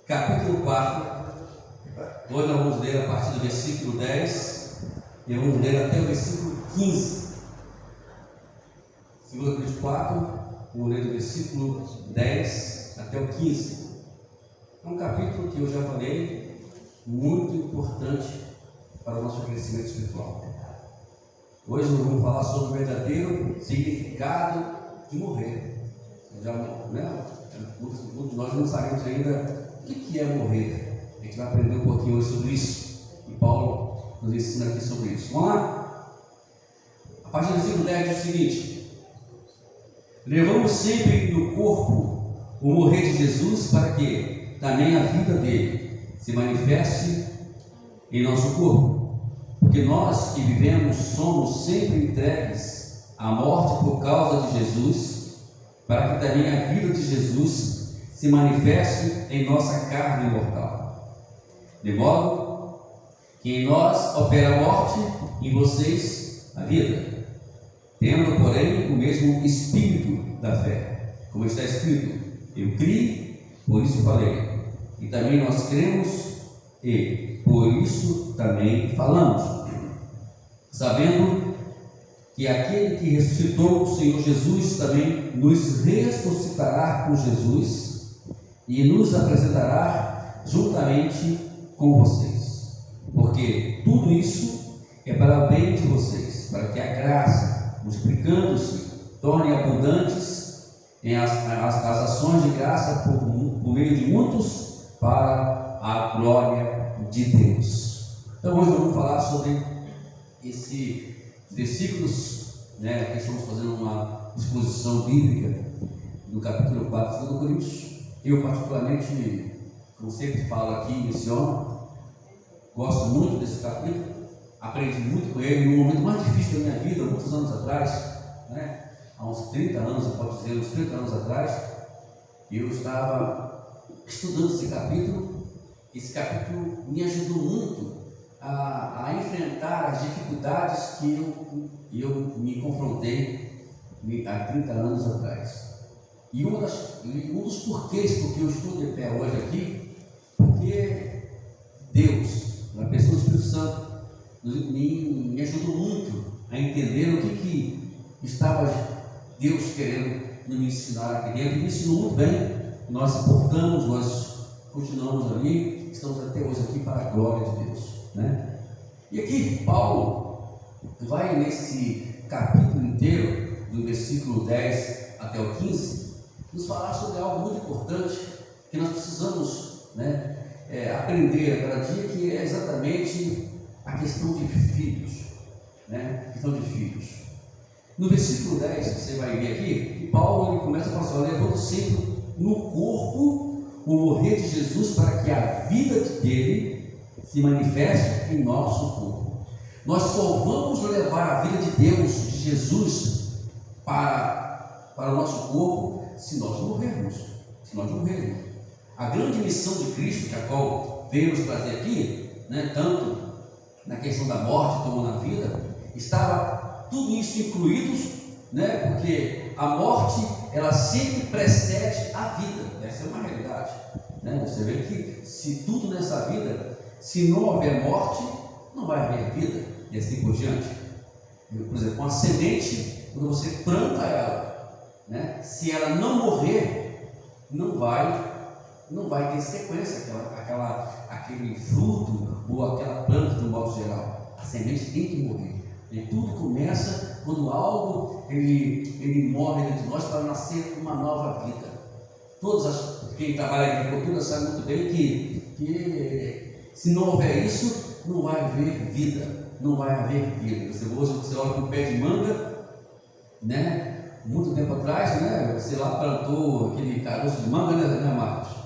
capítulo 4. Hoje nós vamos ler a partir do versículo 10 e vamos ler até o versículo 15. 2 Coríntios 4, vamos ler do versículo 10 até o 15. É um capítulo que eu já falei, muito importante para o nosso crescimento espiritual. Hoje nós vamos falar sobre o verdadeiro significado de morrer. Muitos de nós não sabemos ainda o que é morrer. A gente vai aprender um pouquinho hoje sobre isso. E Paulo nos ensina aqui sobre isso. Vamos lá? A partir do versículo 10 diz o seguinte: levamos sempre no corpo o morrer de Jesus, para que também a vida dele se manifeste em nosso corpo. Porque nós que vivemos somos sempre entregues à morte por causa de Jesus, para que também a vida de Jesus se manifeste em nossa carne mortal. De modo que em nós opera a morte, em vocês a vida, tendo, porém, o mesmo espírito da fé, como está escrito: eu criei, por isso falei, e também nós cremos, e por isso também falamos, sabendo que aquele que ressuscitou o Senhor Jesus também nos ressuscitará com Jesus e nos apresentará juntamente com vocês, porque tudo isso é para o bem de vocês, para que a graça, multiplicando-se, torne abundantes em as ações de graça por meio de muitos, para a glória de Deus. Então hoje vamos falar sobre esses versículos, que estamos fazendo uma exposição bíblica do capítulo 4 de 2 Coríntios. Eu particularmente, como sempre falo aqui, menciono, gosto muito desse capítulo, aprendi muito com ele no momento mais difícil da minha vida, muitos anos atrás, há uns 30 anos, eu posso dizer, uns 30 anos atrás, eu estava estudando esse capítulo. Esse capítulo me ajudou muito a enfrentar as dificuldades que eu me confrontei há 30 anos atrás. E um dos porquês porque eu estou de pé hoje aqui, porque Deus, na pessoa do Espírito Santo, me ajudou muito a entender o que estava Deus querendo me ensinar aqui dentro. E me ensinou muito bem. Nós suportamos, nós continuamos ali, estamos até hoje aqui para a glória de Deus, E aqui Paulo vai nesse capítulo inteiro, do versículo 10 até o 15, nos falar sobre algo muito importante que nós precisamos aprender a cada dia, que é exatamente a questão de filhos, A questão de filhos. No versículo 10, você vai ver aqui, que Paulo ele começa a falar assim: levando sempre no corpo o morrer de Jesus, para que a vida dele se manifeste em nosso corpo. Nós só vamos levar a vida de Deus, de Jesus, para o nosso corpo se nós morrermos. A grande missão de Cristo, que a qual veio nos trazer aqui, tanto na questão da morte como na vida, estava tudo isso incluídos, porque a morte ela sempre precede a vida. Essa é uma realidade, Você vê que se tudo nessa vida, se não houver morte, não vai haver vida, e assim por diante. Por exemplo, uma semente, quando você planta ela, se ela não morrer, não vai ter sequência aquele fruto ou aquela planta, de um modo geral. A semente tem que morrer. E tudo começa quando algo ele morre dentro de nós para nascer uma nova vida. Quem trabalha em agricultura sabe muito bem que se não houver isso, não vai haver vida. Hoje você olha para um pé de manga, muito tempo atrás, você lá plantou aquele caroço de manga, Marcos?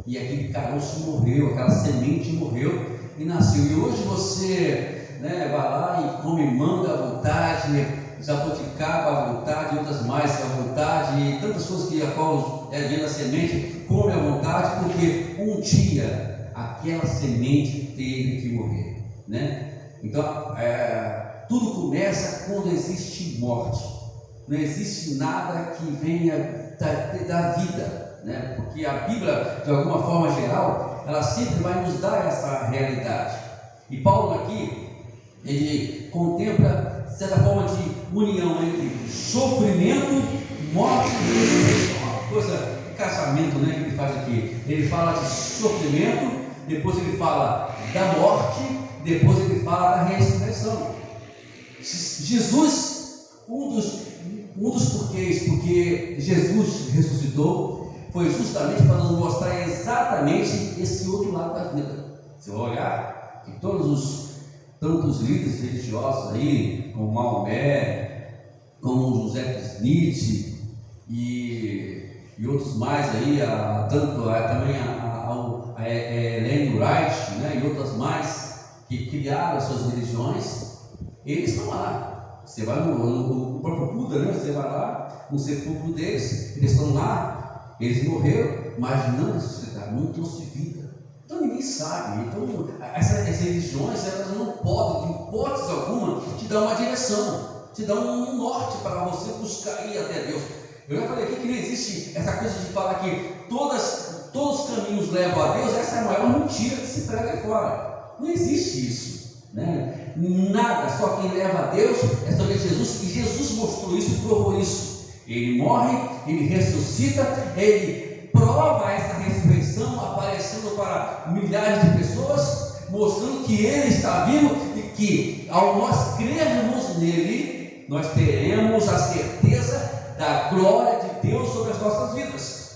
E aquele caroço morreu, aquela semente morreu e nasceu. E hoje você vai lá e come manga à vontade, jabuticaba à vontade, outras mais à vontade, e tantas coisas que a qual vem da semente, come à vontade, porque um dia aquela semente teve que morrer, Então, tudo começa quando existe morte. Não existe nada que venha da vida. né? Porque a Bíblia, de alguma forma geral, ela sempre vai nos dar essa realidade. E Paulo aqui, ele contempla de certa forma de união entre sofrimento, morte e ressurreição. Uma coisa de casamento, né, que ele faz aqui. Ele fala de sofrimento, depois ele fala da morte, depois ele fala da ressurreição. Jesus, um dos porquês, porque Jesus ressuscitou, foi justamente para nos mostrar exatamente esse outro lado da vida. Se eu olhar que tantos líderes religiosos aí, como Maomé, como José Smith e outros mais aí, também a Ellen Wright, né, e outras mais que criaram as suas religiões, eles estão lá. Você vai no próprio Buda, né? Você vai lá no sepulcro deles, eles estão lá, eles morreram, mas não ressuscitaram, não trouxe vida. Então ninguém sabe. Então essas religiões, elas não podem, de hipótese alguma, te dar uma direção, te dar um norte para você buscar ir até Deus. Eu já falei aqui que não existe essa coisa de falar que todos os caminhos levam a Deus. Essa é a maior mentira que se prega aí fora. Não existe isso, né? Nada, só quem leva a Deus é somente Jesus, e Jesus mostrou isso e provou isso. Ele morre, ele ressuscita, ele prova essa ressurreição, aparecendo para milhares de pessoas, mostrando que ele está vivo e que, ao nós crermos nele, nós teremos a certeza da glória de Deus sobre as nossas vidas,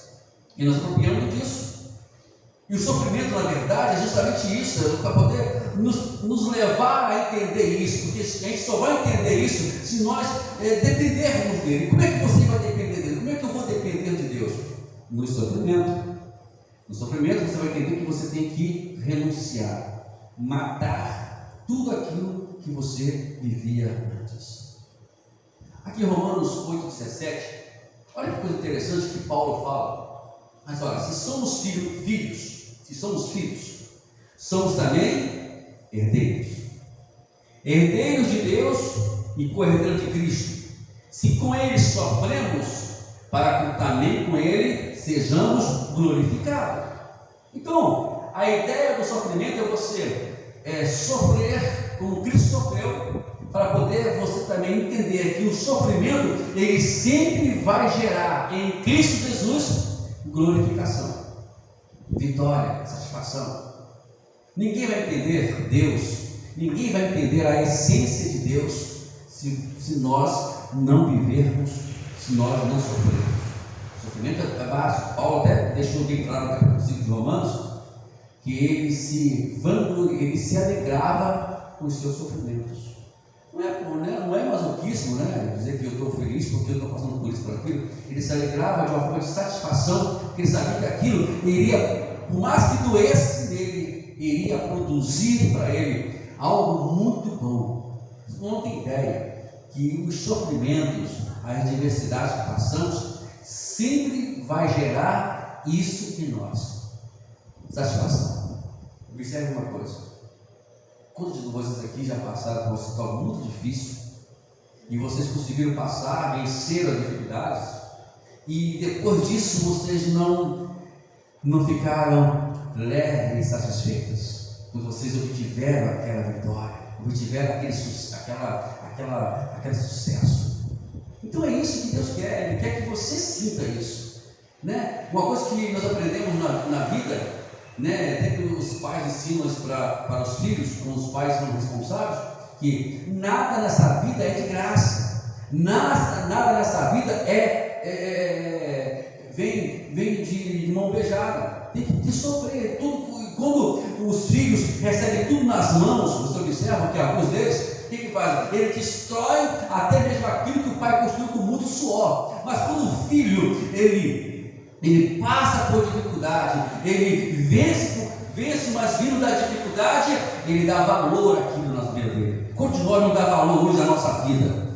e nós apropriamos disso. E o sofrimento, na verdade, é justamente isso, para poder nos levar a entender isso, porque a gente só vai entender isso se nós dependermos dele. Como é que você vai depender dele? Como é que eu vou depender de Deus? No sofrimento. No sofrimento você vai entender que você tem que renunciar, matar tudo aquilo que você vivia antes. Aqui em Romanos 8,17, olha que coisa interessante que Paulo fala. Mas olha, se somos filhos, somos também herdeiros. Herdeiros de Deus e co-herdeiros de Cristo. Se com Ele sofremos, para que também com Ele sejamos glorificados. Então, a ideia do sofrimento é você sofrer como Cristo sofreu, para poder você também entender que o sofrimento, ele sempre vai gerar em Cristo Jesus glorificação, vitória, satisfação. Ninguém vai entender Deus, ninguém vai entender a essência de Deus se nós não vivermos, se nós não sofrermos. O sofrimento é básico. Paulo até deixou bem claro no capítulo 5 de Romanos que ele se alegrava com os seus sofrimentos. Não é masoquismo, né? Dizer que eu estou feliz porque eu estou passando por isso, por aquilo. Ele se alegrava de uma forma de satisfação, porque ele sabia que aquilo iria, por mais que doesse nele, iria produzir para ele algo muito bom. Você não tem ideia que os sofrimentos, as adversidades que passamos, sempre vai gerar isso em nós: satisfação. Observe uma coisa. Quantos de vocês aqui já passaram por uma situação muito difícil e vocês conseguiram passar, vencer as dificuldades, e depois disso vocês não ficaram leves e satisfeitos, quando vocês obtiveram aquela vitória, obtiveram aquele sucesso? Então é isso que Deus quer. Ele quer que você sinta isso, né? Uma coisa que nós aprendemos na vida, né, até que os pais ensinam isso para os filhos, como os pais são responsáveis, que nada nessa vida é de graça, nada nessa vida vem de mão beijada, tem que sofrer tudo. Quando os filhos recebem tudo nas mãos, você observa que alguns deles, o que fazem? Ele destrói até mesmo aquilo que o pai construiu com muito suor. Mas quando o filho ele passa por dificuldade, ele vence, mas vindo da dificuldade, ele dá valor àquilo na vida dele. Continua a não dar valor hoje à nossa vida,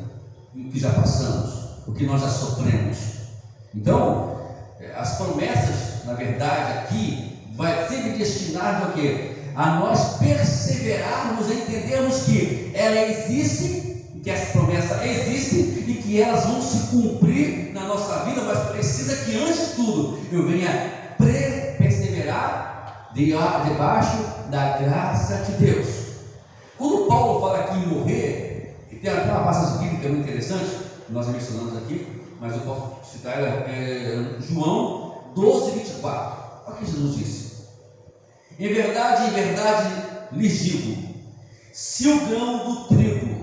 o que já passamos, o que nós já sofremos. Então, as promessas, na verdade, aqui, vai sempre destinar a nós perseverarmos, entendermos que ela existe que essa promessa existe e que elas vão se cumprir na nossa vida, mas precisa que antes de tudo eu venha perseverar debaixo da graça de Deus. Quando Paulo fala aqui em morrer, e tem até uma passagem bíblica muito interessante, nós mencionamos aqui, mas eu posso citar João 12, 24. Olha o que Jesus disse: em verdade lhes digo, se o grão do trigo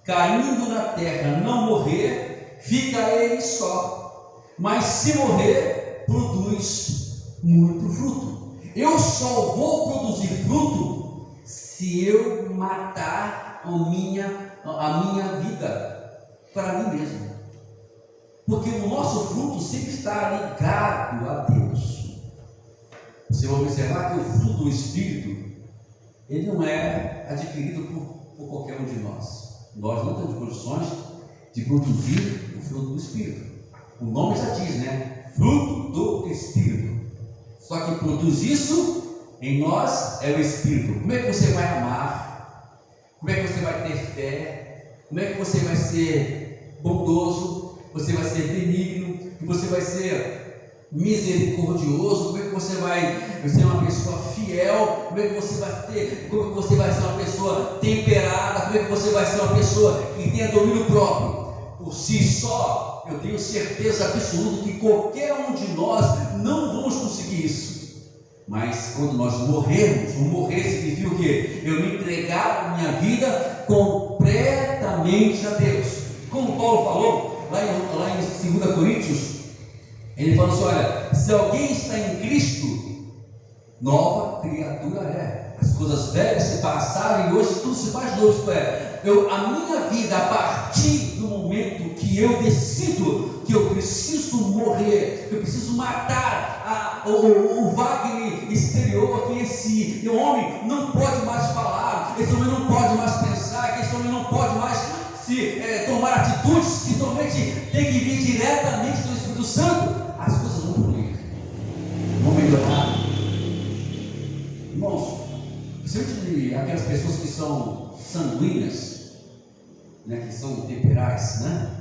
caindo na terra não morrer, fica ele só, mas se morrer, produz muito fruto. Eu só vou produzir fruto se eu matar a minha vida para mim mesmo, porque o nosso fruto sempre está ligado a Deus. Você vai observar que o fruto do Espírito, ele não é adquirido por qualquer um de nós. Nós não temos condições de produzir o fruto do Espírito. O nome já diz, né? Fruto do Espírito. Só que produz isso em nós é o Espírito. Como é que você vai amar? Como é que você vai ter fé? Como é que você vai ser bondoso? Você vai ser benigno? Você vai ser misericordioso? Como é que você vai ser uma pessoa fiel? Como é que você vai ter? Como é que você vai ser uma pessoa temperada? Como é que você vai ser uma pessoa que tenha domínio próprio? Por si só, eu tenho certeza absoluta que qualquer um de nós não vamos conseguir isso. Mas quando nós morrermos, o morrer significa o quê? Eu me entregar a minha vida completamente a Deus. Como Paulo falou lá em 2 Coríntios, ele falou assim: olha, se alguém está em Cristo, nova criatura é. As coisas velhas se passaram e hoje tudo se faz novo. A minha vida, a partir do momento que eu decido que eu preciso morrer, que eu preciso matar o Wagner exterior, que esse homem não pode mais falar, esse homem não pode mais pensar, que esse homem não pode mais tomar atitudes que somente tem que vir diretamente do Espírito Santo, as coisas vão fluir, vão melhorar. Irmãos, principalmente aquelas pessoas que são sanguíneas, né, que são temperais, né,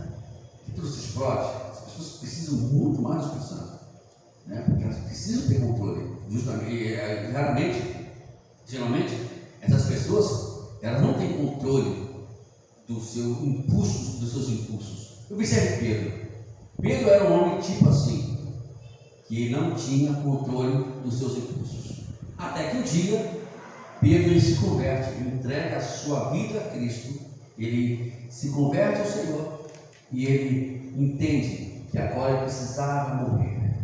que tudo se explode, as pessoas precisam muito mais do Espírito Santo, né, porque elas precisam ter controle. Justamente, geralmente, essas pessoas, elas não têm controle dos seus impulsos. Observe Pedro. Pedro era um homem tipo assim, que não tinha controle dos seus impulsos. Até que um dia, Pedro ele se converte, ele entrega a sua vida a Cristo, ele se converte ao Senhor e ele entende que agora ele precisava morrer,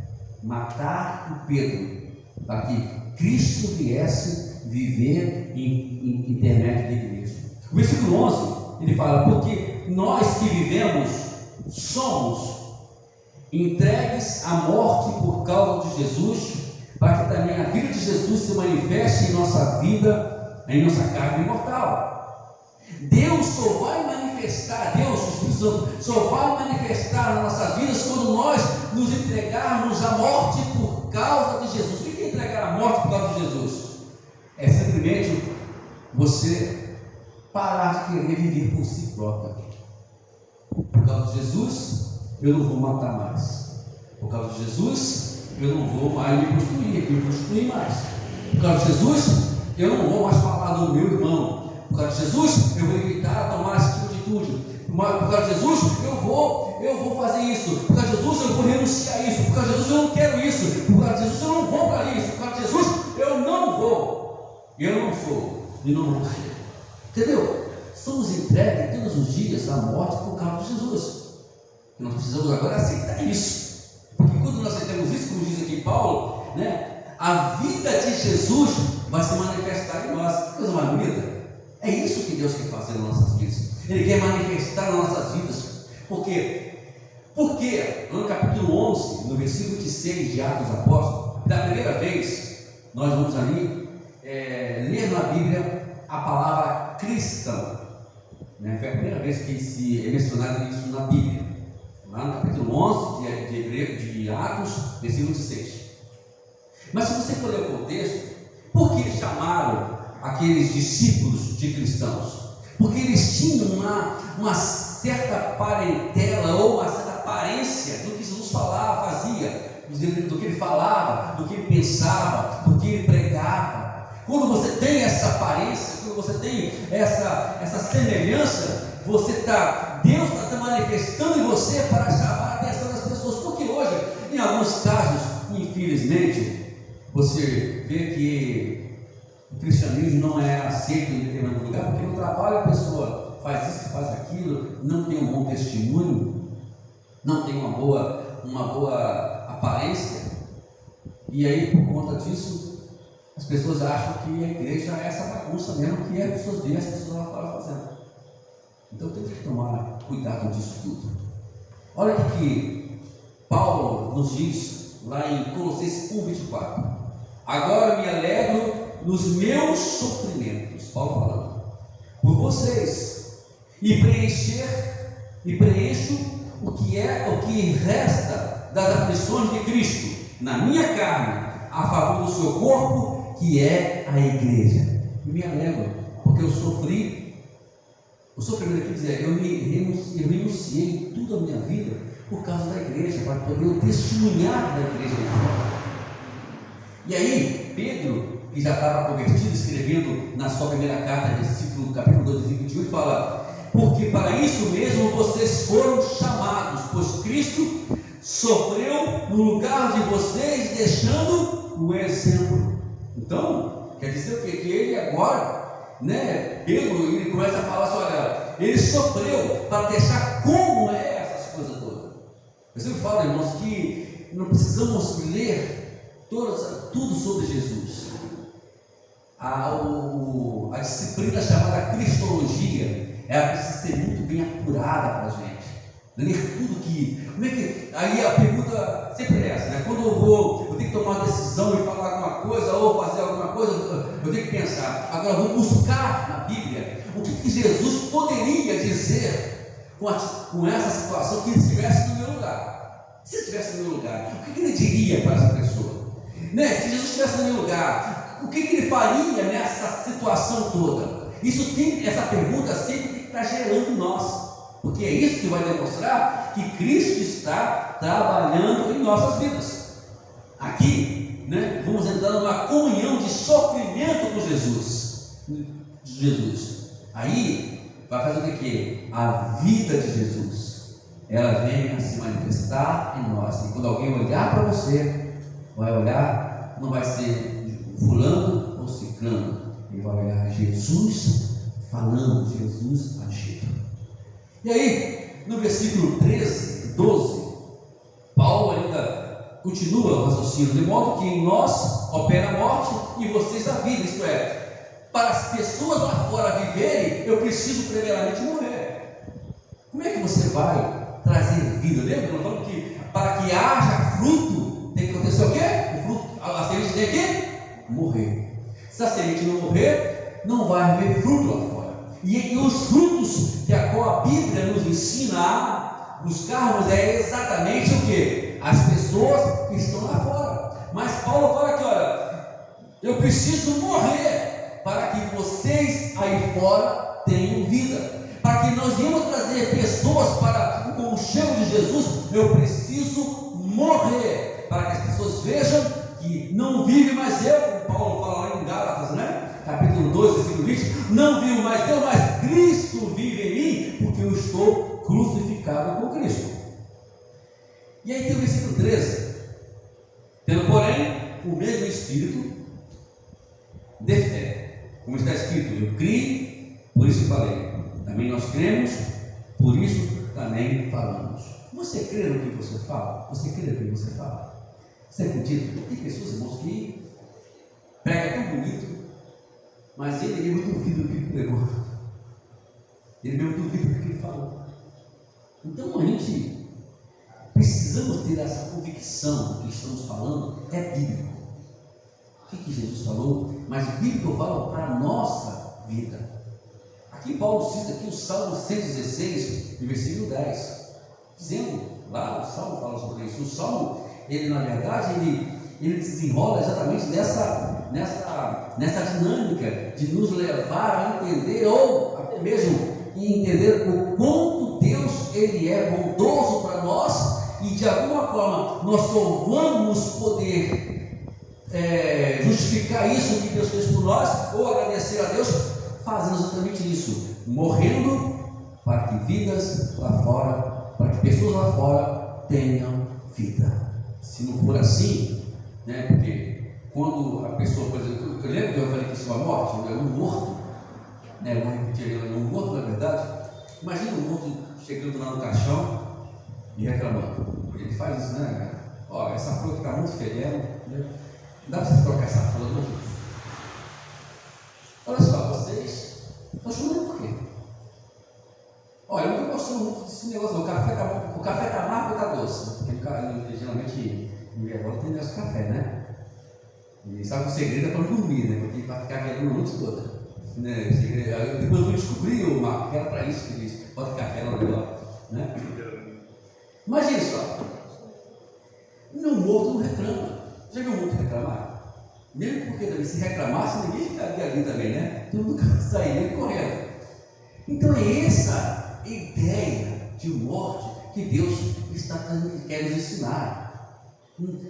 matar o Pedro, para que Cristo viesse viver em intermédio da igreja. O versículo 11, ele fala: porque nós que vivemos somos entregues à morte por causa de Jesus, para que também a vida de Jesus se manifeste em nossa vida, em nossa carne mortal. Deus só vai manifestar, Deus, o Espírito Santo, só vai manifestar nas nossas vidas quando nós nos entregarmos à morte por causa de Jesus. O que é entregar a morte por causa de Jesus? É simplesmente você parar de querer viver por si próprio. Por causa de Jesus, eu não vou matar mais. Por causa de Jesus, eu não vou mais me prostituir mais. Por causa de Jesus, eu não vou mais falar do meu irmão. Por causa de Jesus, eu vou evitar tomar esse tipo de atitude. Por causa de Jesus, eu vou fazer isso. Por causa de Jesus, eu vou renunciar a isso. Por causa de Jesus, eu não quero isso. Por causa de Jesus, eu não vou para isso. Por causa de Jesus, eu não vou. Eu não sou e não vou ser. Entendeu? Somos entregues todos os dias à morte por causa de Jesus. E nós precisamos agora aceitar isso. Porque quando nós aceitamos isso, como diz aqui Paulo, né, a vida de Jesus vai se manifestar em nós. Que coisa mais bonita. É isso que Deus quer fazer nas nossas vidas. Ele quer manifestar nas nossas vidas. Por quê? Porque no capítulo 11, no versículo 26 de Atos dos Apóstolos, pela primeira vez, nós vamos ali ler na Bíblia a palavra cristão. Né? Foi a primeira vez que se é mencionado isso na Bíblia. Lá no capítulo 11 de Atos, versículo 26. Mas se você for ler o contexto, por que chamaram aqueles discípulos de cristãos? porque eles tinham uma certa parentela ou uma certa aparência do que Jesus falava, fazia, do que ele falava, do que ele pensava, do que ele pregava. Quando você tem essa aparência, quando você tem essa semelhança, Deus está se manifestando em você para chamar a atenção das pessoas, porque hoje, em alguns casos, infelizmente, você vê que o cristianismo não é aceito em determinado lugar, porque no trabalho a pessoa faz isso, faz aquilo, não tem um bom testemunho, não tem uma boa aparência, e aí por conta disso as pessoas acham que a igreja é essa bagunça mesmo, que as pessoas veem as pessoas lá fora fazendo. Então tem que tomar cuidado disso tudo. Olha o que Paulo nos diz lá em Colossenses 1:24. Agora me alegro nos meus sofrimentos, Paulo falando, por vocês, e preencho o que resta das aflições de Cristo na minha carne, a favor do seu corpo, que é a igreja. E me alegro, porque eu sofri. O sofrimento aqui dizer, eu renunciei tudo a minha vida por causa da igreja, para poder testemunhar da igreja. E aí, Pedro, que já estava convertido, escrevendo na sua primeira carta, capítulo 2, versículo 28, fala: porque para isso mesmo vocês foram chamados, pois Cristo sofreu no lugar de vocês, deixando o exemplo. Então, quer dizer o quê? Que ele agora, Pedro, ele começa a falar assim: olha, ele sofreu para deixar como é essas coisas todas. Eu sempre falo, irmãos, que não precisamos ler tudo sobre Jesus. A disciplina chamada Cristologia, ela precisa ser muito bem apurada para a gente. Ler tudo que. Aí a pergunta sempre é essa, Quando eu tenho que tomar uma decisão e falar alguma coisa ou fazer alguma coisa, eu tenho que pensar. Agora eu vou buscar na Bíblia o que Jesus poderia dizer com essa situação, que ele estivesse no meu lugar. Se ele estivesse no meu lugar, o que ele diria para essa pessoa? Se Jesus estivesse no meu lugar, o que ele faria nessa situação toda? Essa pergunta sempre tem que estar gerando em nós. Porque é isso que vai demonstrar que Cristo está trabalhando em nossas vidas. Aqui, vamos entrar numa comunhão de sofrimento com Jesus. Aí, vai fazer o que? A vida de Jesus, ela vem a se manifestar em nós. E quando alguém olhar para você, vai olhar, não vai ser fulano ou ciclano, ele vai olhar Jesus falando, Jesus agindo. E aí, no versículo 13, 12, Paulo ainda continua o raciocínio, de modo que em nós opera a morte e vocês a vida, isto é, para as pessoas lá fora viverem, eu preciso primeiramente morrer. Como é que você vai trazer vida? Lembra? Nós falamos que para que haja fruto, tem que acontecer o quê? A semente tem que morrer. Se a semente não morrer, não vai haver fruto lá fora. E os frutos que a Bíblia nos ensina a buscarmos é exatamente o que? As pessoas que estão lá fora. Mas Paulo fala que, olha, eu preciso morrer para que vocês aí fora tenham vida. Para que nós venhamos trazer pessoas para o conchego de Jesus, eu preciso morrer. Para que as pessoas vejam que não vive mais eu, como Paulo fala lá em Gálatas, capítulo 2, versículo 20, não vivo mais eu, mas Cristo vive em mim, porque eu estou crucificado com Cristo. E aí tem o versículo 13, tendo porém o mesmo Espírito de fé, como está escrito, eu criei, por isso falei, também nós cremos, por isso também falamos. Você crê no que você fala? Você crê no que você fala? Você acredita? Tem pessoas, irmãos, que pregam tão bonito, mas ele mesmo duvida do que ele pregou. Ele mesmo duvida do que ele falou. Então a gente precisamos ter essa convicção do que estamos falando, é bíblico. O que Jesus falou, mas bíblico fala para a nossa vida. Aqui Paulo cita aqui o Salmo 116, no versículo 10, dizendo, lá o Salmo fala sobre isso. O Salmo, ele na verdade, ele desenrola exatamente nessa dinâmica de nos levar a entender ou até mesmo em entender o quanto Deus ele é bondoso para nós, e de alguma forma nós só vamos poder justificar isso que Deus fez por nós, ou agradecer a Deus, fazendo exatamente isso, morrendo para que vidas lá fora, para que pessoas lá fora tenham vida. Se não for assim, né, porque quando a pessoa, por exemplo, eu lembro que eu falei que isso é uma morte, um morto, né, eu vou repetir, um morto na verdade. Imagina um morto chegando lá no caixão e reclamando, porque ele faz isso, né? Ó, essa flor está muito fedendo, né? Não dá para você trocar essa flor, não? Olha só, vocês estão chorando por quê? Olha, eu não estou gostando muito desse negócio, não. O café está amargo ou está doce? Porque geralmente em minha avó tem esse café, né? E sabe que o segredo é para não dormir, né? Porque vai ficar querendo a noite toda. Né? Depois eu fui descobrir, Marco, que era para isso que diz: bota café no negócio, né? Imagina só, não, morto não reclama. Já viu o morto reclamar? Mesmo porque também, se reclamasse, ninguém ficaria ali também, né? Todo mundo sairia correndo. Então é essa ideia de morte que Deus quer nos ensinar.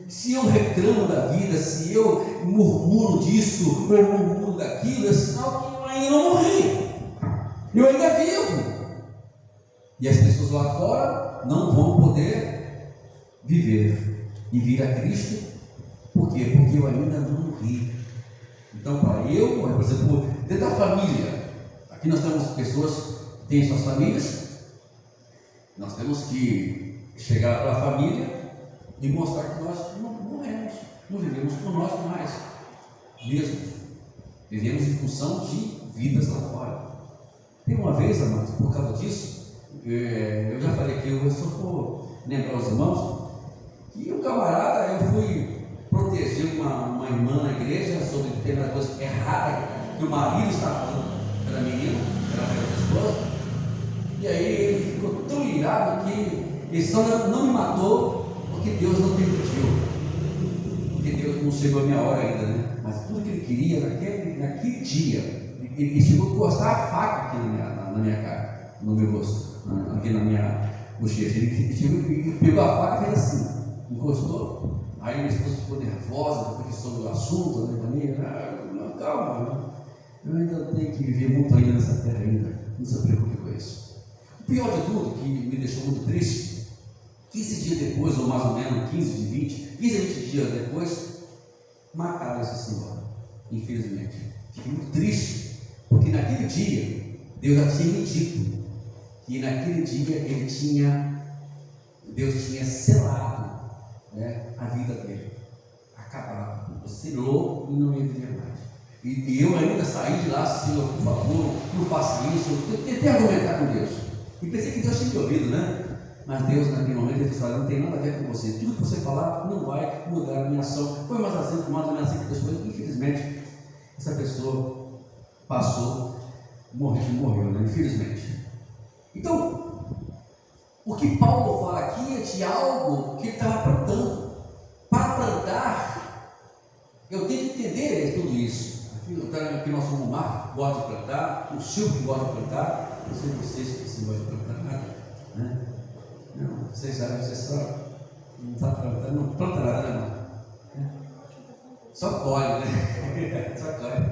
Se eu reclamo da vida, se eu murmuro disso, ou murmuro daquilo, é sinal que eu ainda não morri, eu ainda vivo. E as pessoas lá fora não vão poder viver e vir a Cristo. Por quê? Porque eu ainda não morri. Então, para eu, por exemplo, dentro da família, aqui nós temos pessoas que têm suas famílias, nós temos que chegar para a família e mostrar que nós não morremos, não vivemos por nós mais mesmos, vivemos em função de vidas lá fora. Tem uma vez, amados, por causa disso, eu já falei que eu só vou lembrar os irmãos que o camarada, eu fui proteger uma irmã na igreja sobre determinada coisa errada que o marido estava fazendo pela menina, pela esposa, e aí ele ficou tão irado que ele só não me matou porque Deus não permitiu, porque Deus não chegou a minha hora ainda, né? Mas tudo que ele queria naquele dia, ele chegou a encostar a faca aqui na minha cara, no meu rosto, aqui na minha bochecha. Ele pegou a faca e fez assim, encostou. Aí minha esposa ficou nervosa porque sobre o assunto, né? Também, calma, eu ainda tenho que viver muito ainda nessa terra ainda, não se preocupe com isso. O pior de tudo, que me deixou muito triste, 15 dias depois, ou mais ou menos 15 a 20 dias depois, mataram esse senhor, infelizmente. Fiquei muito triste, porque naquele dia, Deus já tinha me dito que naquele dia Deus tinha selado, né, a vida dele, acabado, selou e não ia viver mais. E eu ainda saí de lá, Senhor, por favor, não faça isso. Eu tentei argumentar com Deus, e pensei que Deus tinha me ouvido, né? Mas Deus, naquele momento, ele falou: não tem nada a ver com você, tudo que você falar não vai mudar a minha ação. Foi mais ou menos assim que Deus foi. Infelizmente, essa pessoa passou, morreu, né? Infelizmente. Então, o que Paulo fala aqui é de algo que ele estava plantando. Para plantar, eu tenho que entender tudo isso. Aqui nós somos o Marco, gosta de plantar, o Silvio que gosta de plantar. Não sei vocês que se gostam de plantar nada, né? Não, vocês sabem, vocês só não está plantando, não planta nada, não. Só colhe, né? Só colhe.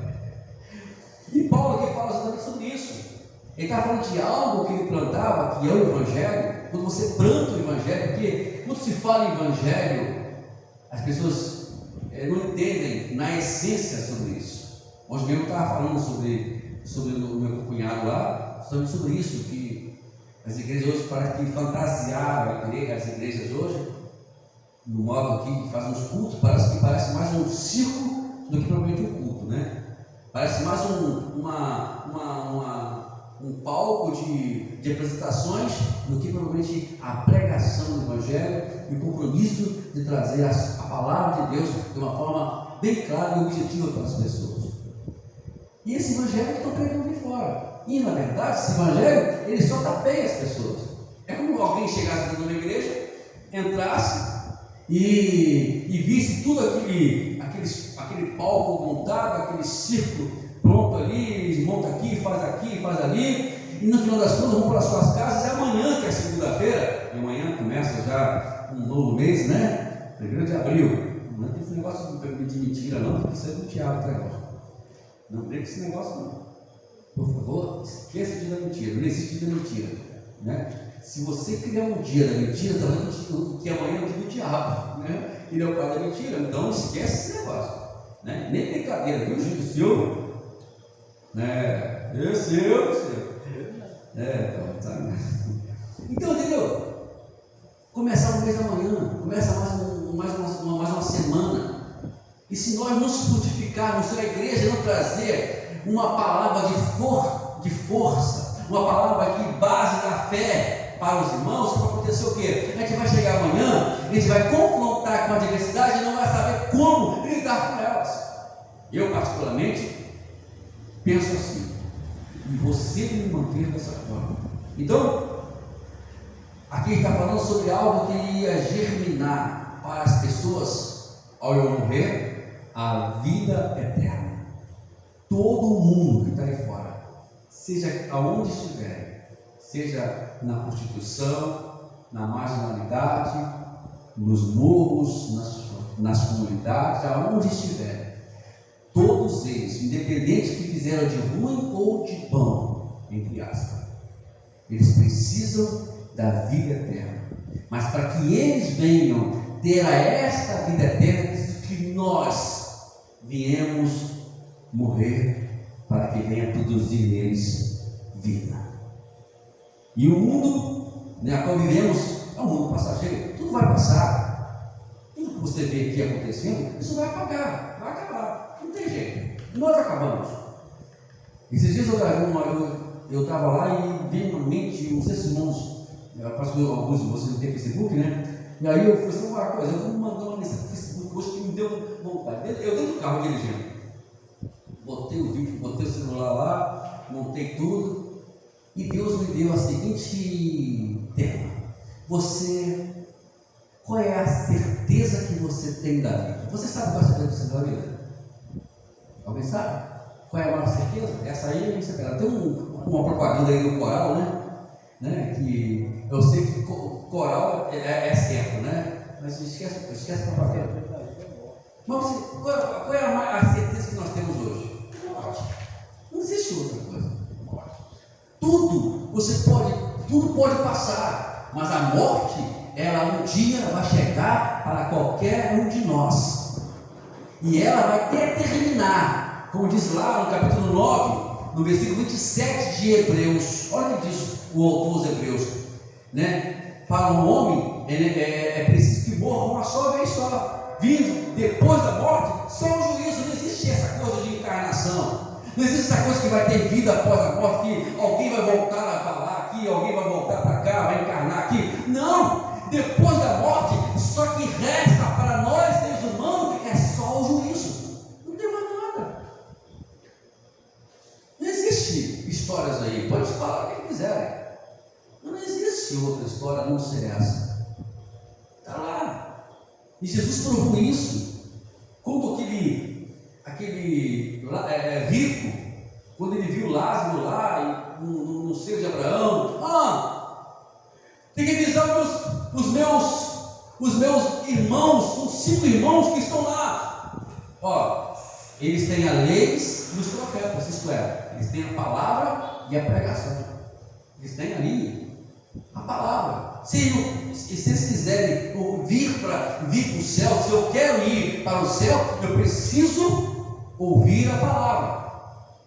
E Paulo aqui fala exatamente sobre isso. Ele está falando de algo que ele plantava, que é o Evangelho. Quando você planta o Evangelho, porque quando se fala em Evangelho, as pessoas não entendem na essência sobre isso. Hoje mesmo eu estava falando sobre o meu cunhado lá, sobre isso, que as igrejas hoje parecem que fantasiaram as igrejas hoje, no modo aqui que fazem os cultos, parece mais um circo do que propriamente um culto, né? Parece mais um palco de apresentações do que provavelmente a pregação do Evangelho e o compromisso de trazer a palavra de Deus de uma forma bem clara e objetiva para as pessoas. E esse Evangelho que estão pregando de fora. E na verdade, esse Evangelho, ele só tapeia as pessoas. É como alguém chegasse dentro de uma igreja, entrasse e visse tudo aquele palco montado, aquele circo pronto ali, monta aqui, faz ali, e no final das contas vão para suas casas. É amanhã, que é segunda-feira, e amanhã começa já um novo mês, né? 1º de abril. Não tem esse negócio de mentira, não, porque isso é do Tiago, tá? Não brinca com esse negócio, não. Por favor, esqueça de dar mentira, não existe dia da mentira, né? Se você criar um dia da mentira, está falando que amanhã é o dia do diabo, né? Ele é o pai da mentira, então esquece esse negócio, né? Nem brincadeira, viu, Gil? Seu, né? Seu. Então, entendeu? Começar o mês amanhã, começa mais uma semana. E se nós nos frutificarmos, se a igreja não trazer uma palavra de força, uma palavra de base da fé para os irmãos, vai acontecer o quê? A gente vai chegar amanhã, a gente vai confrontar com a adversidade e não vai saber como lidar com elas. Eu, particularmente, penso assim, e você me manter dessa forma. Então, aqui está falando sobre algo que ia germinar para as pessoas ao eu morrer, a vida eterna. Todo mundo que está aí fora, seja aonde estiver, seja na prostituição, na marginalidade, nos morros, nas comunidades, aonde estiver, todos eles, independente que fizeram de ruim ou de bom, entre aspas, eles precisam da vida eterna. Mas para que eles venham ter a esta vida eterna, preciso que nós viemos morrer para que venha produzir neles vida. E o mundo na qual vivemos é um mundo passageiro, tudo vai passar. Tudo que você vê aqui acontecendo, isso vai apagar, vai acabar, não tem jeito, nós acabamos. Esses dias eu estava lá e vi uma mente, não sei se irmãos, acho que alguns de vocês não têm Facebook, né? E aí eu falei assim, uma coisa, eu vou mandar uma mensagem no Facebook hoje que me deu vontade. Eu dentro do carro dirigindo, botei o vídeo, botei o celular lá, montei tudo, e Deus me deu a seguinte tema: qual é a certeza que você tem da vida? Você sabe qual é a certeza que você tem da vida? Alguém sabe? Qual é a maior certeza? Essa aí, você pega. Tem uma propaganda aí no coral, né? Que eu sei que coral é certo, né? Mas esquece a propaganda. Mas qual é a certeza que nós temos hoje? Morte. Não existe outra coisa. Morte. Tudo pode passar, mas a morte, ela um dia vai chegar para qualquer um de nós. E ela vai determinar, como diz lá no capítulo 9, no versículo 27 de Hebreus. Olha o que diz o autor dos Hebreus, né? Para um homem é preciso que morra uma só vez só, vindo depois da morte só o juízo. Não existe essa coisa de encarnação, não existe essa coisa que vai ter vida após a morte, que alguém vai voltar a falar aqui, alguém vai voltar para cá, vai encarnar aqui. Não, depois da morte só que resta para nós seres humanos é só o juízo, não tem mais nada. Não existe histórias aí, pode falar o que quiserem. Não existe outra história a não ser essa. Está lá. E Jesus provou isso. Quando aquele rico, quando ele viu Lázaro lá no seio de Abraão, tem que avisar os meus irmãos, são 5 irmãos que estão lá. Eles têm a lei e os profetas, isto é, eles têm a palavra e a pregação. Eles têm ali a palavra. Se eles quiserem vir para o céu, se eu quero ir para o céu, eu preciso ouvir a palavra.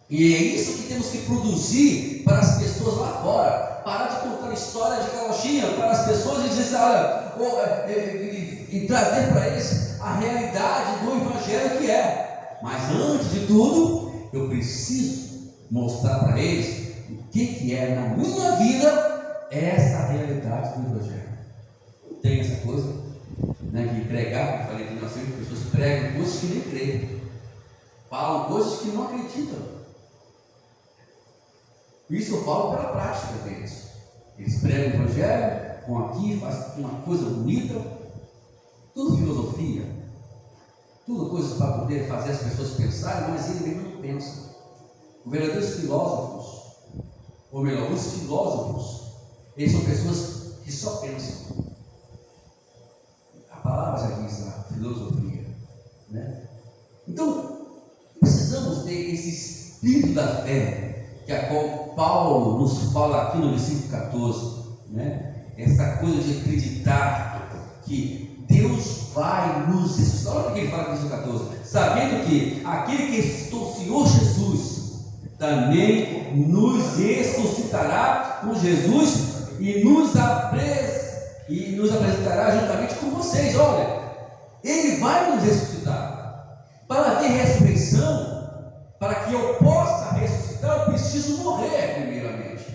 E é isso que temos que produzir para as pessoas lá fora. Parar de contar história de carochinha para as pessoas e dizer, e trazer para eles a realidade do evangelho que é. Mas antes de tudo, eu preciso mostrar para eles o que é na minha vida essa realidade do evangelho. Não tem essa coisa, né, de pregar, como eu falei que nós sempre pessoas pregam coisas que nem creem, falam coisas que não acreditam. Isso eu falo pela prática deles. Eles pregam o evangelho, vão aqui, fazem uma coisa bonita, tudo filosofia, tudo coisas para poder fazer as pessoas pensarem, mas ele mesmo não pensa. Os verdadeiros filósofos, ou melhor, os filósofos, eles são pessoas que só pensam. A palavra já diz lá, filosofia, né? Então, precisamos ter esse espírito da fé, que a qual Paulo nos fala aqui no versículo 14, né? Essa coisa de acreditar que Deus vai nos ressuscitar. Olha o que ele fala no versículo 14: sabendo que aquele que ressuscitou o Senhor Jesus também nos ressuscitará com Jesus e nos apresentará juntamente com vocês. Olha, Ele vai nos ressuscitar. Para haver ressurreição, para que eu possa ressuscitar, eu preciso morrer primeiramente.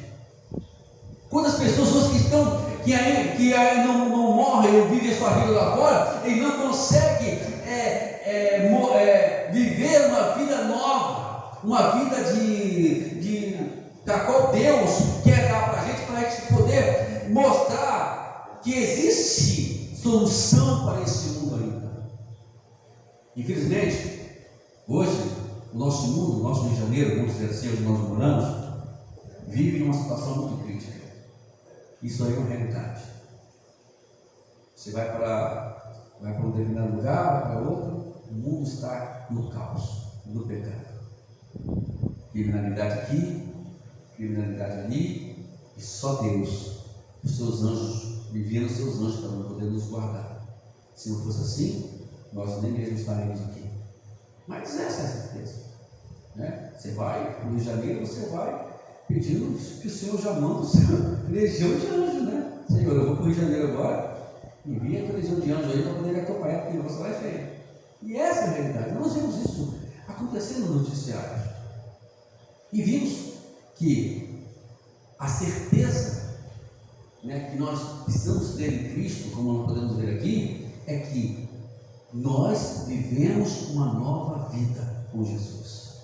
Quantas pessoas hoje que ainda não morrem ou vivem a sua vida lá fora, e não conseguem viver uma vida nova, uma vida da qual Deus quer dar para a gente poder mostrar que existe solução para esse mundo ainda. Infelizmente, hoje, o nosso mundo, o nosso Rio de Janeiro, vamos dizer assim, onde nós moramos, vive numa situação muito crítica. Isso aí é uma realidade. Você vai para um determinado lugar, vai para outro, o mundo está no caos, no pecado. Criminalidade aqui, criminalidade ali, e só Deus, os seus anjos, enviando os seus anjos para poder nos guardar. Se não fosse assim, nós nem mesmo estaremos aqui. Mas essa é a certeza, né? Você vai no Rio de Janeiro, você vai pedindo que o Senhor já manda o seu legião de anjos, né? Senhor, eu vou para o Rio de Janeiro agora, envia a tua legião de anjos aí para poder acompanhar, porque você vai feio. E essa é a realidade. Nós vemos isso acontecendo no noticiário. E vimos que a certeza, né, que nós precisamos ter em Cristo, como nós podemos ver aqui, é que nós vivemos uma nova vida com Jesus.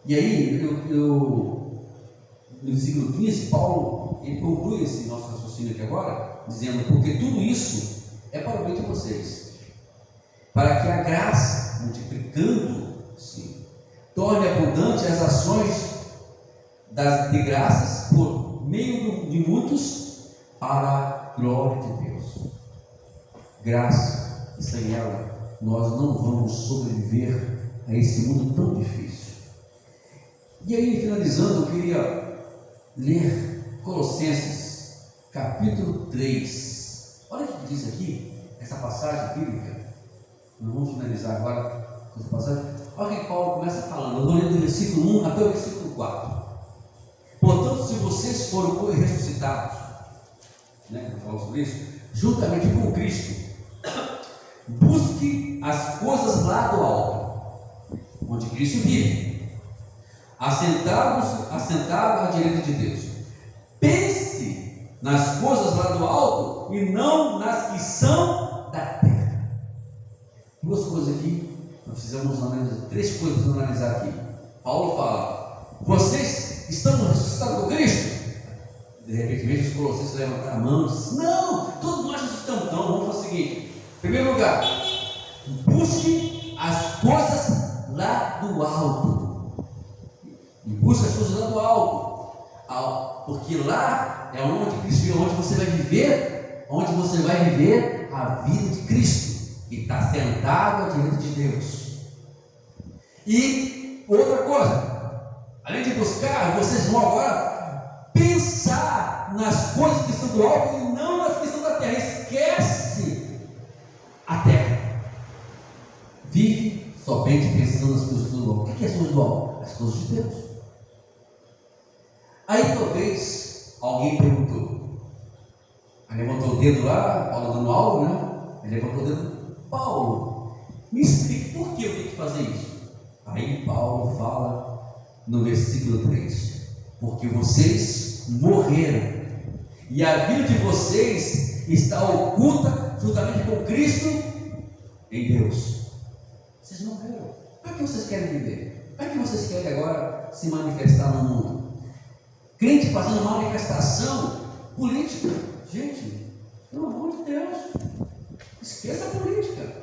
E aí, no versículo 15, Paulo ele conclui esse nosso raciocínio aqui agora, dizendo: porque tudo isso é para o bem de vocês, para que a graça, multiplicando-se, torne abundante as ações de graças por meio de muitos, para a glória de Deus. Graça, e sem ela nós não vamos sobreviver a esse mundo tão difícil. E aí, finalizando, eu queria ler Colossenses capítulo 3. Olha o que diz aqui, essa passagem bíblica. Nós vamos finalizar agora com essa passagem. Olha o que Paulo começa falando. Eu vou ler do versículo 1 até o versículo 4. Portanto, se vocês foram ressuscitados, né, eu falo sobre isso, juntamente com Cristo, busque as coisas lá do alto, onde Cristo vive, assentado à direita de Deus. Pense nas coisas lá do alto e não nas que são da terra. Duas coisas aqui, nós precisamos analisar, três coisas para analisar aqui. Paulo fala: vocês estão ressuscitados com Cristo? De repente, os colossenses levantaram a mão e disseram: não, todos nós ressuscitamos. Então, vamos fazer o seguinte: em primeiro lugar, busque as coisas lá do alto. E busque as coisas lá do alto, porque lá é onde Cristo vive, onde você vai viver a vida de Cristo, e está sentado à direita de Deus. E outra coisa, além de buscar, vocês vão agora pensar nas coisas que estão do alto e não nas que estão da terra. Esquece a terra, vive somente pensando nas coisas do alto. O que é as coisas do alto? As coisas de Deus. Aí talvez alguém perguntou, aí levantou o dedo lá, Paulo dando algo, né? Ele levantou o dedo: Paulo, me explique por que eu tenho que fazer isso. Aí Paulo fala no versículo 3: porque vocês morreram, e a vida de vocês está oculta juntamente com Cristo em Deus. Vocês morreram. Para que vocês querem viver? Para que vocês querem agora se manifestar no mundo? Crente fazendo manifestação política. Gente, pelo amor de Deus, esqueça a política.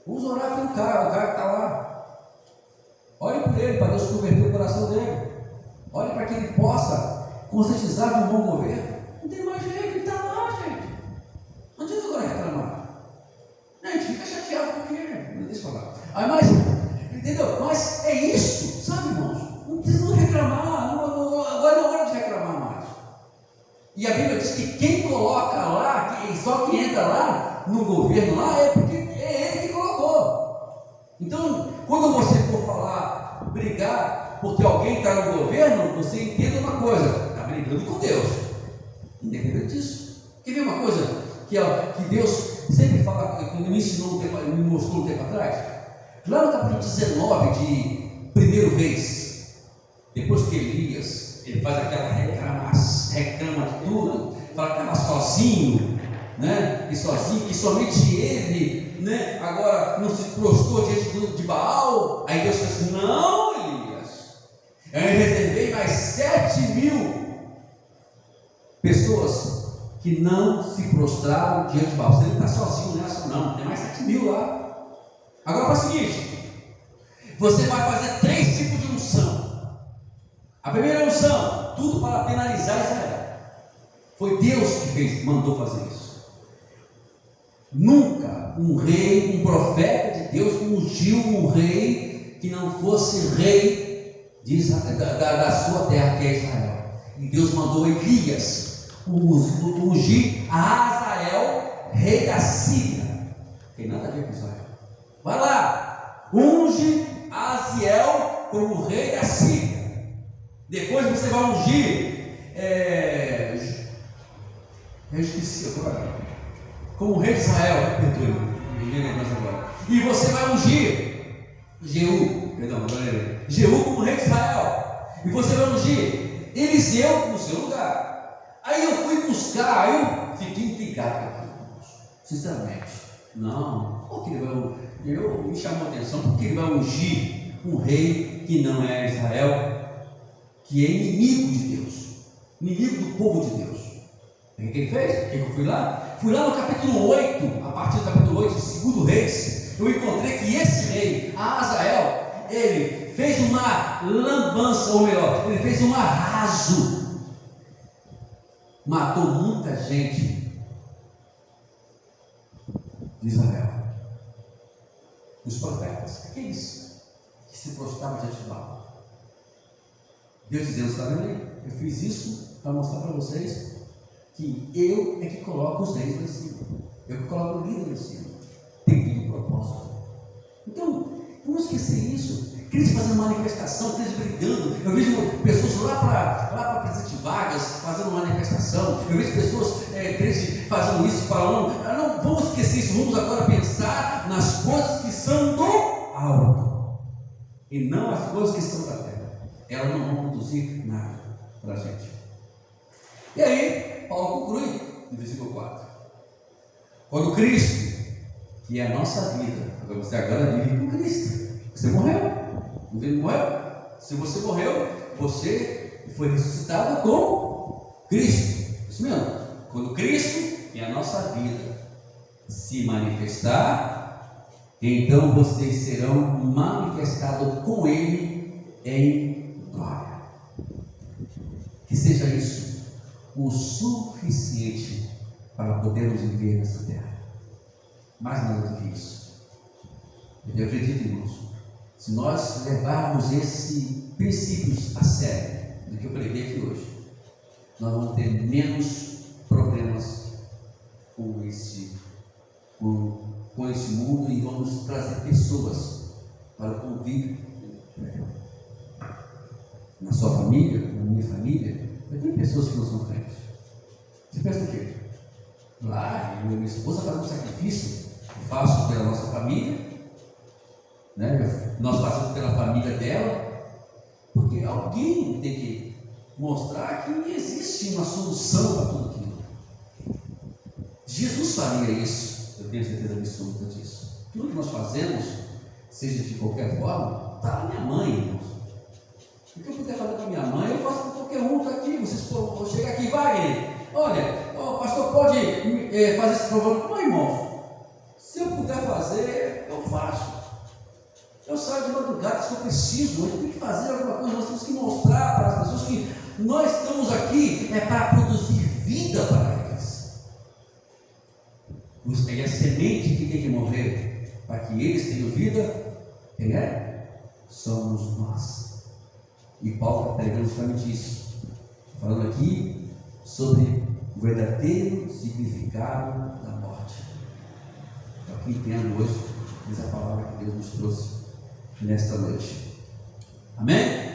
Vamos orar pelo cara, o cara que está lá. Olhe por ele, para Deus converter o coração dele. Olha para que ele possa conscientizar de um bom governo. Não tem mais jeito, ele está lá, gente. Não adianta agora reclamar. Não, a gente fica chateado porque. Deixa eu falar. Aí, mas, entendeu? Mas é isso, sabe, irmãos? Não precisa reclamar. Agora não é hora de reclamar mais. E a Bíblia diz que quem coloca lá, só quem entra lá no governo lá, é porque é ele que colocou. Então, quando você for falar, brigar, porque alguém está no governo, você entenda uma coisa: está brigando com Deus. Independente disso. Quer ver uma coisa que Deus sempre fala, quando me mostrou um tempo atrás? Lá no capítulo 19 de 1 Reis, depois que Elias, ele faz aquela reclama de tudo, fala que estava sozinho, né? E sozinho, que somente ele, né? Agora não se prostrou diante de Baal. Aí Deus disse: não, Elias, eu reservei mais 7.000 pessoas que não se prostraram diante de Baal. Você não está sozinho nessa, não, tem mais 7.000 lá. Agora faz o seguinte: você vai fazer 3 tipos de unção. A primeira unção, tudo para penalizar Israel. Foi Deus que mandou fazer isso. Nunca um rei, um profeta de Deus ungiu um rei que não fosse rei de Israel, da sua terra, que é Israel. E Deus mandou Elias ungir a Azael, rei da Síria. Não tem nada a ver com Israel. Vai lá, unge Aziel como rei da Síria. Depois você vai ungir, eu esqueci agora, como rei de Israel, perdoe, ninguém lembra agora. E você vai ungir Jeú como rei de Israel. E você vai ungir Eliseu no seu lugar. Aí eu fui buscar, aí eu fiquei intrigado aqui, sinceramente. Não, porque me chamou a atenção, porque ele vai ungir um rei que não é Israel, que é inimigo de Deus, inimigo do povo de Deus. O que ele fez? O que eu fui lá? Fui lá no capítulo 8, a partir do capítulo 8 de 2 Reis, eu encontrei que esse rei, Azael, ele fez uma lambança, ou melhor, ele fez um arraso, matou muita gente de Israel, os profetas, aqueles que se prostravam diante de Baal. Deus dizendo: está vendo aí? Eu fiz isso para mostrar para vocês que eu é que coloco os reis lá em cima, eu que coloco o líder lá em cima, tem tudo propósito. Então, vamos esquecer isso. Crentes fazendo manifestação, crentes brigando. Eu vejo pessoas lá para Presidente Vargas fazendo manifestação. Eu vejo pessoas, crentes fazendo isso, falando. Não vamos esquecer isso. Vamos agora pensar nas coisas que são do alto e não as coisas que são da terra. Elas não vão produzir nada para a gente. E aí, Paulo conclui no versículo 4: quando Cristo, que é a nossa vida, você agora vive com Cristo. Você morreu. Não morreu? Se você morreu, você foi ressuscitado com Cristo. Isso mesmo. Quando Cristo, que é a nossa vida, se manifestar, então vocês serão manifestados com Ele em glória. Que seja isso o suficiente para podermos viver nessa terra. Mais nada do que isso. Eu acredito, irmãos, se nós levarmos esses princípios a sério do que eu preguei aqui hoje, nós vamos ter menos problemas com esse mundo e vamos trazer pessoas para o convívio. Na sua família, na minha família, eu tenho pessoas que não são crentes. Você pensa o quê? Lá, eu e minha esposa fazemos um sacrifício, eu faço pela nossa família, né? Nós fazemos pela família dela, porque alguém tem que mostrar que existe uma solução para tudo aquilo. Jesus faria isso, eu tenho certeza absoluta disso. Tudo que nós fazemos, seja de qualquer forma, está na minha mãe, irmãos. O que eu puder fazer para minha mãe, eu faço para qualquer um. Está aqui, vocês vão chegar aqui, Wagner. Olha, o pastor pode fazer esse programa. Não, irmão, se eu puder fazer, eu faço. Eu saio de madrugada se for preciso, a gente tem que fazer alguma coisa, nós temos que mostrar para as pessoas que nós estamos aqui para produzir vida para eles. E a semente que tem que morrer para que eles tenham vida, quem é? Somos nós. E Paulo está pregando justamente isso, falando aqui sobre o verdadeiro significado da morte. É o que entendo hoje, essa palavra que Deus nos trouxe nesta noite. Amém?